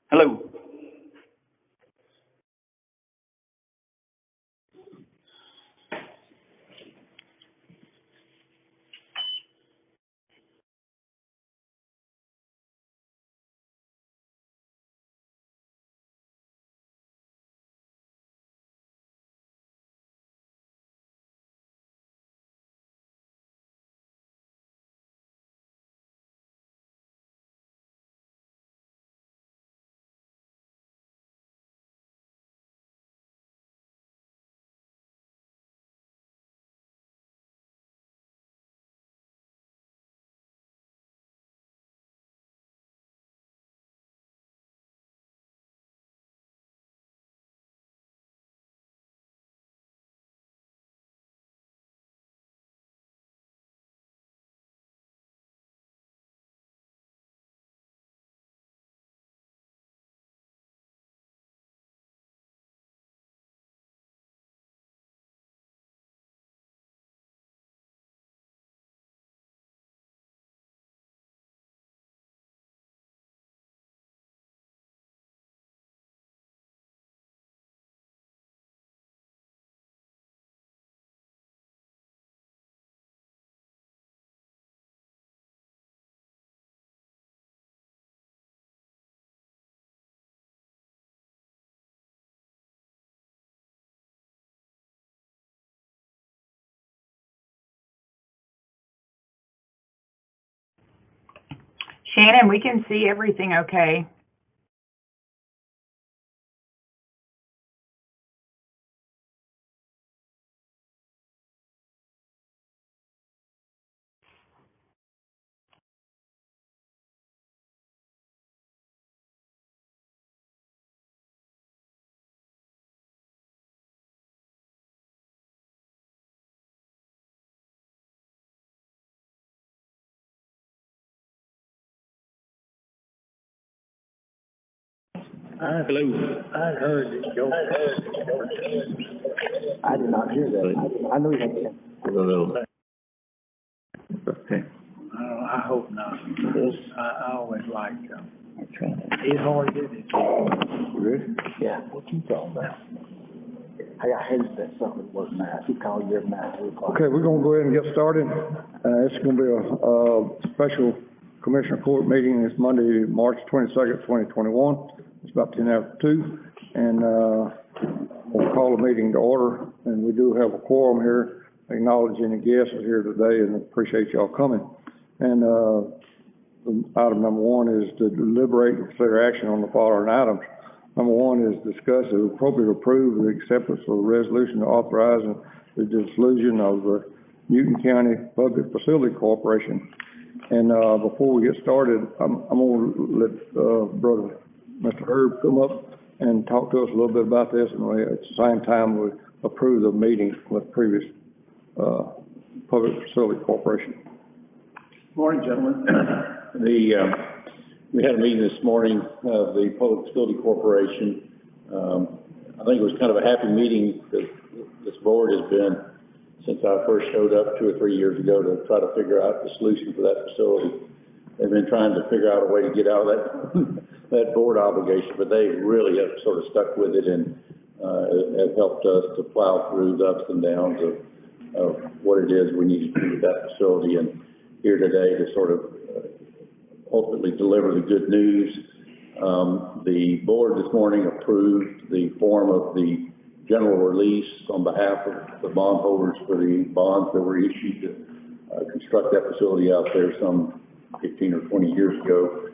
Hello. Shannon, we can see everything okay. Hello. I heard it go. I did not hear that. I knew you had to. Okay. I hope not. I always liked them. It's hard to do this. Really? Yeah. What you talking about? Hey, I hated that something was night. He called you every night, 2 o'clock. Okay, we're gonna go ahead and get started. It's gonna be a special Commissioner Court meeting. It's Monday, March 22nd, 2021. It's about 10 after 2, and, we'll call the meeting to order. And we do have a quorum here, acknowledging the guests are here today, and appreciate y'all coming. And, item number 1 is to deliberate and consider action on the following items. Number 1 is discuss and appropriately approve the acceptance of a resolution authorizing the dissolution of the Newton County Public Facility Corporation. And, before we get started, I'm gonna let, Brother Mr. Herb come up and talk to us a little bit about this, and at the same time, we approve the meeting with previous, Public Facility Corporation. Morning, gentlemen. We had a meeting this morning of the Public Facility Corporation. I think it was kind of a happy meeting because this board has been, since I first showed up 2 or 3 years ago to try to figure out the solution for that facility. They've been trying to figure out a way to get out of that, that board obligation, but they really have sort of stuck with it and, have helped us to plow through the ups and downs of what it is we need to do with that facility. And here today to sort of ultimately deliver the good news. The board this morning approved the form of the general release on behalf of the bondholders for the bonds that were issued to construct that facility out there some 15 or 20 years ago.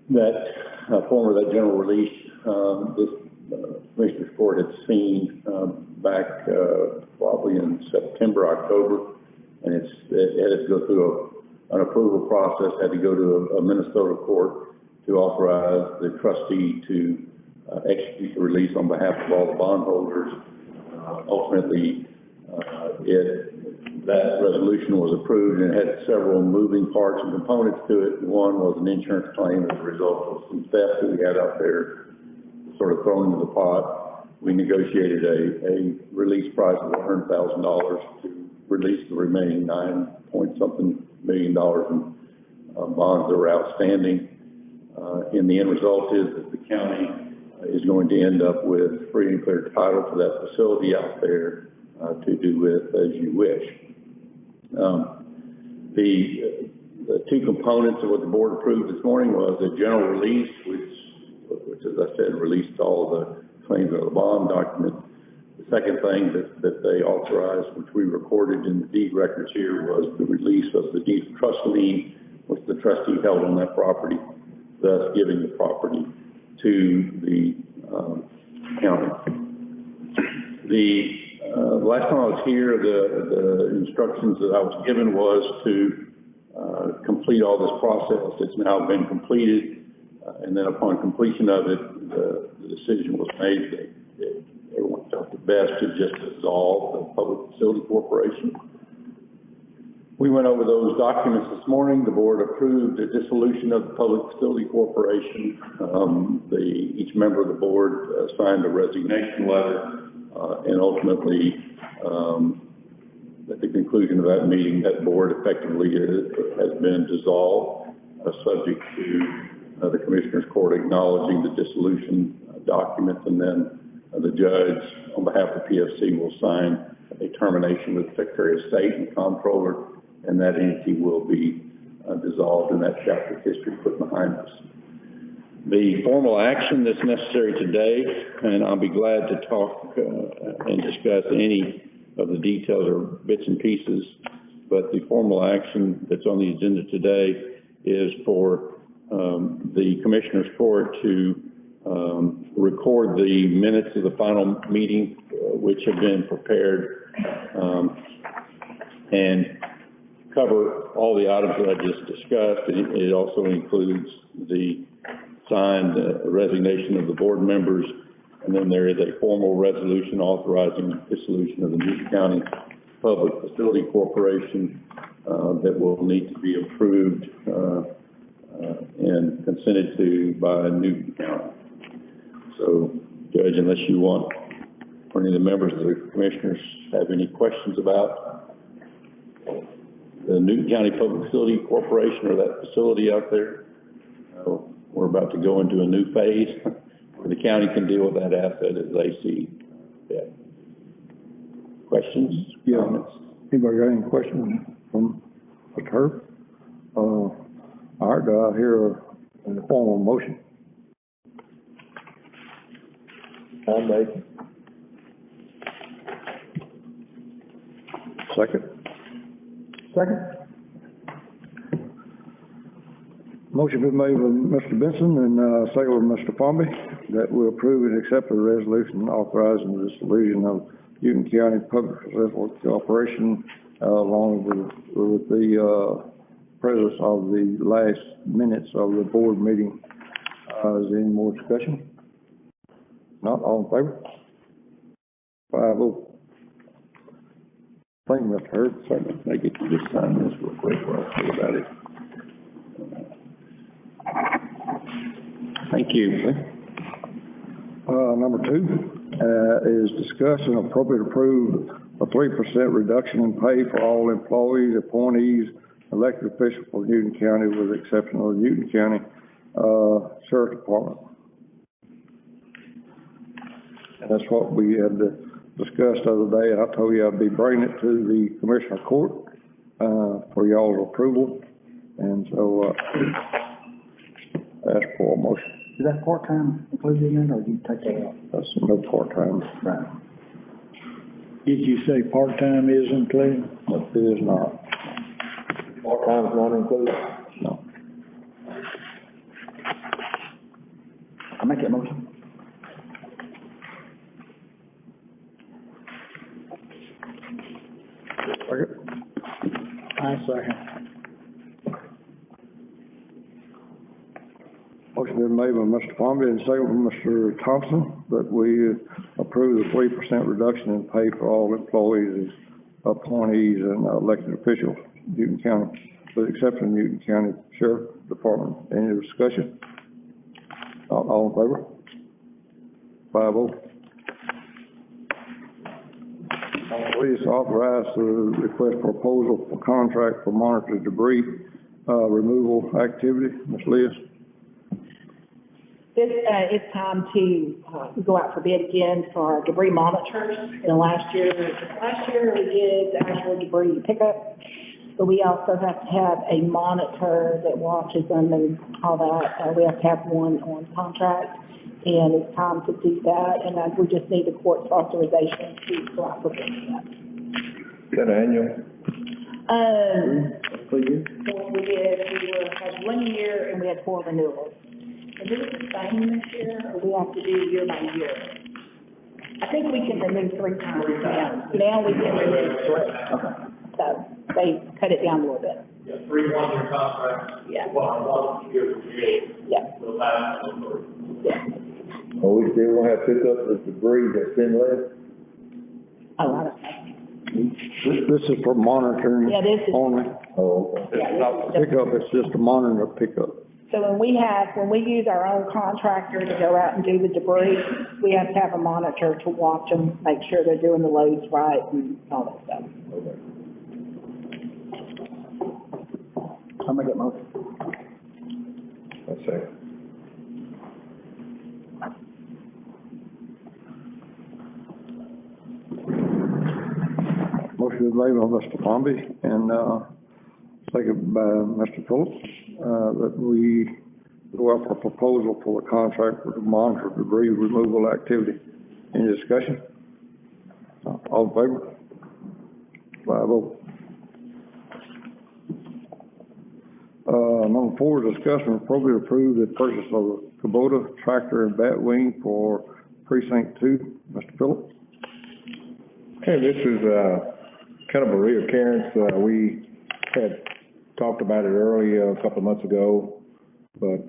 That form of that general release, this Commissioner's Court had seen back probably in September, October, and it had to go through an approval process, had to go to a Minnesota court to authorize the trustee to execute the release on behalf of all the bondholders. Ultimately, that resolution was approved and it had several moving parts and components to it. One was an insurance claim as a result of some theft that we had out there sort of thrown into the pot. We negotiated a release price of $100,000 to release the remaining $9 point something million in bonds that were outstanding. And the end result is that the county is going to end up with free and clear title to that facility out there to do with as you wish. The two components of what the board approved this morning was a general release, which as I said, released all the claims of the bond document. The second thing that they authorized, which we recorded in the deed records here, was the release of the deed of trust lien, which the trustee held on that property, thus giving the property to the county. The last time I was here, the instructions that I was given was to complete all this process. It's now been completed, and then upon completion of it, the decision was made that everyone felt the best to just dissolve the Public Facility Corporation. We went over those documents this morning. The board approved the dissolution of the Public Facility Corporation. Each member of the board signed a resignation letter, and ultimately, at the conclusion of that meeting, that board effectively has been dissolved, subject to the Commissioners Court acknowledging the dissolution documents, and then the judge, on behalf of PFC, will sign a termination with the Secretary of State and Comptroller, and that entity will be dissolved and that chapter of history put behind us. The formal action that's necessary today, and I'll be glad to talk and discuss any of the details or bits and pieces, but the formal action that's on the agenda today is for the Commissioners Court to record the minutes of the final meeting, which have been prepared, and cover all the items that I just discussed. It also includes the signed resignation of the board members, and then there is a formal resolution authorizing dissolution of the Newton County Public Facility Corporation that will need to be approved and consented to by Newton County. So, Judge, unless you want, or any of the members of the commissioners have any questions about the Newton County Public Facility Corporation or that facility out there, we're about to go into a new phase where the county can deal with that asset as they see fit. Questions? Yeah. Comments? Anybody got any questions from Mr. Herb? All right, do I hear a formal motion? I'll make. Second? Second. Motion been made by Mr. Benson and second by Mr. Formby that we approve and accept the resolution authorizing the dissolution of Newton County Public Facility Corporation along with the presence of the last minutes of the board meeting. Is there any more discussion? Not, all in favor? 5-0. Thank you, Mr. Hurd. Certainly. I get to just sign this real quick while I think about it. Thank you. Number 2 is discuss and appropriate approve a 3% reduction in pay for all employees, appointees, elected officials for Newton County with the exception of the Newton County Sheriff Department. And that's what we had discussed the other day, and I told you I'd be bringing it to the Commissioner Court for y'all's approval. And so ask for a motion. Is that part-time included in it, or do you take that out? That's no part-time. Right. Did you say part-time is included? It is not. Part-time is not included? No. I make that motion. Second? I second. Motion been made by Mr. Formby and second by Mr. Thompson that we approve the 3% reduction in pay for all employees, appointees, and elected officials in Newton County, with the exception of Newton County Sheriff Department. Any discussion? All in favor? 5-0. Please authorize the request for proposal for contract for monitor debris removal activity. Ms. Liz? It's time to, go out for bid again for debris monitors. And last year we did the actual debris pickup, but we also have to have a monitor that watches them and all that. We have to have one on contract, and it's time to do that, and we just need the court's authorization to go out for bid again. Is that annual? For you? Had 1 year and we had 4 renewals. Is it the same this year, or we have to do year by year? I think we can renew 3 times now. Now we can renew 3. So they cut it down a little bit. Yeah, 3 1-year contracts. Yeah. 1 year review. Yeah. The last number. Yeah. Are we still gonna have to pick up the debris that's been left? A lot of stuff. This is for monitoring Yeah, this is- only. Oh, okay. Yeah, It's not the pickup, it's just a monitor pickup. So when we use our own contractor to go out and do the debris, we have to have a monitor to watch them, make sure they're doing the loads right and all that stuff. Okay. I'll make that motion. That's it. Motion is made by Mr. Palmy and, second by Mr. Phillips, that we go out for proposal for the contract for the monitor debris removal activity. Any discussion? All in favor? 5-0. Number 4, discuss and appropriately approve the purchase of a Kubota tractor and bat wing for precinct 2. Mr. Phillips? Okay, this is, kind of a reoccurrence. We had talked about it earlier, a couple of months ago, but,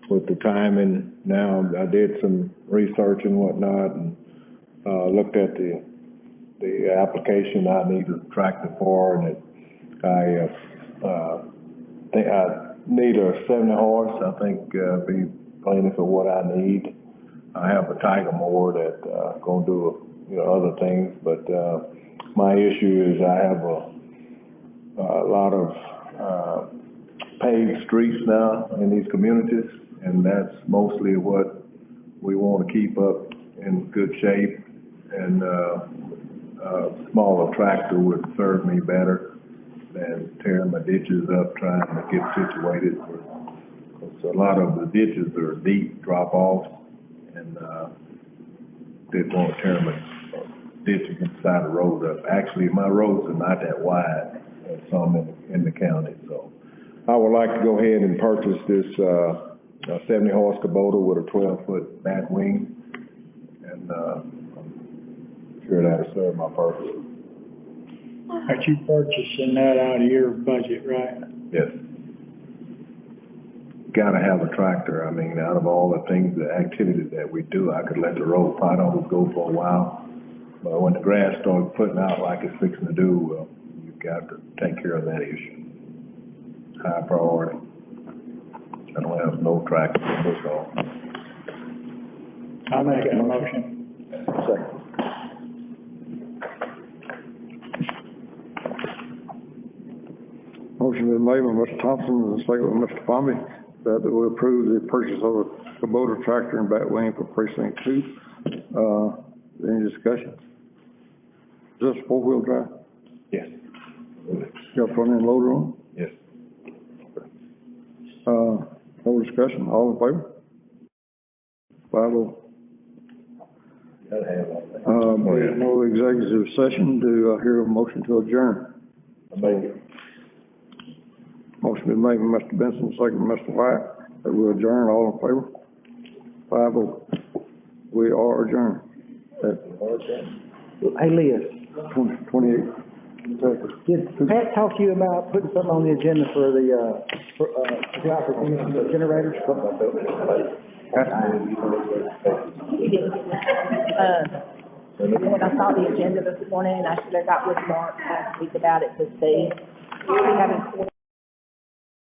with the timing now, I did some research and whatnot and, looked at the application I need a tractor for, and I think I need a 70 horse. I think, be plenty for what I need. I have a Tiger mower that, gonna do, other things, but, my issue is I have a lot of, paved streets now in these communities, and that's mostly what we want to keep up in good shape, and, a smaller tractor would serve me better than tearing my ditches up trying to get situated. Because a lot of the ditches are deep drop offs, and, didn't want to tear my ditches inside the road up. Actually, my roads are not that wide, some in the county, so. I would like to go ahead and purchase this, 70 horse Kubota with a 12-foot bat wing, and, I'm sure that'll serve my purpose. Are you purchasing that out of your budget, right? Yes. Gotta have a tractor. I mean, out of all the things, the activities that we do, I could let the road potholes go for a while. But when the grass starts putting out like it's fixing to do, well, you've got to take care of that issue. High priority. I don't have no tractor to push off. I'll make that motion. Second. Motion been made by Mr. Thompson and second by Mr. Palmy that we approve the purchase of a Kubota tractor and bat wing for precinct 2. Any discussion? Is this 4-wheel drive? Yes. Got a front end loader on? Yes. No discussion, all in favor? 5-0. Gotta have that. Being no executive session, do I hear a motion to adjourn? I make it. Motion been made by Mr. Benson, second by Mr. White, that we adjourn, all in favor? 5-0. We are adjourned at Hey, Liz, 28. did Pat talk to you about putting something on the agenda for the, generators? Something like that. We did. When I saw the agenda this morning, I should have got with Mark last week about it to see. We haven't